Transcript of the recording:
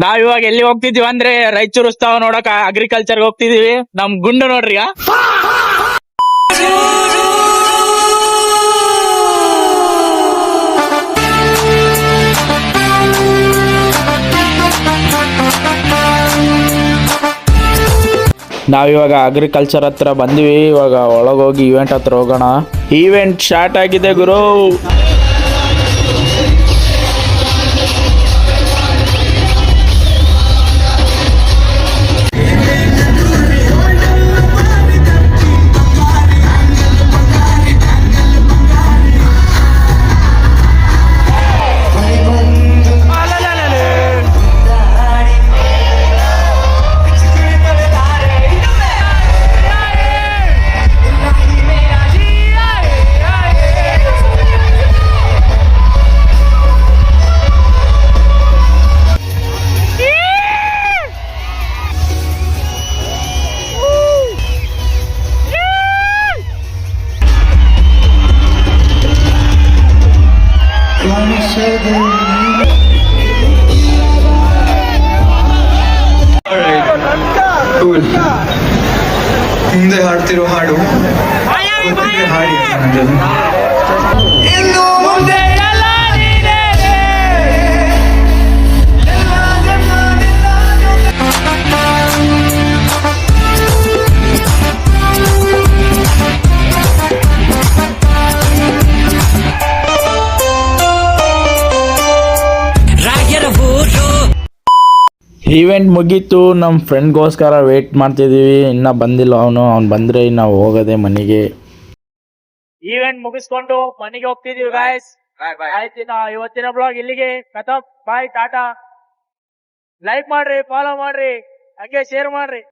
ನಾವ್ ಇವಾಗ ಎಲ್ಲಿ ಹೋಗ್ತಿದೀವಿ ಅಂದ್ರೆ ರಾಯಚೂರು ಉತ್ಸವ ನೋಡಕ್ ಅಗ್ರಿಕಲ್ಚರ್ ಹೋಗ್ತಿದೀವಿ. ನಮ್ ಗುಂಡು ನೋಡ್ರಿ. ನಾವಿವಾಗ ಅಗ್ರಿಕಲ್ಚರ್ ಹತ್ರ ಬಂದಿವಿ. ಇವಾಗ ಒಳಗೋಗಿ ಇವೆಂಟ್ ಹತ್ರ ಹೋಗೋಣ. ಈವೆಂಟ್ ಸ್ಟಾರ್ಟ್ ಆಗಿದೆ ಗುರು. ಮುಂದೆ ಹಾಡ್ತಿರೋ ಹಾಡು ಹಾಡಿ ಈವೆಂಟ್ ಮುಗೀತು. ನಮ್ಮ ಫ್ರೆಂಡ್ಗೋಸ್ಕರ ವೇಟ್ ಮಾಡ್ತಿದೀವಿ. ಇನ್ನ ಬಂದಿಲ್ಲ ಅವ್ನು ಬಂದ್ರೆ ಇನ್ನ ಹೋಗೋದೆ ಮನೆಗೆ. ಈವೆಂಟ್ ಮುಗಿಸ್ಕೊಂಡು ಮನೆಗೆ ಹೋಗ್ತಿದೀವಿ ಗಾಯ್ಸ್. ಆಯ್ತು, ಇವತ್ತಿನ ಬ್ಲಾಗ್ ಇಲ್ಲಿಗೆ ಖತಮ್. ಬಾಯ್, ಟಾಟಾ. ಲೈಕ್ ಮಾಡ್ರಿ, ಫಾಲೋ ಮಾಡ್ರಿ, ಹಂಗೆ ಶೇರ್ ಮಾಡ್ರಿ.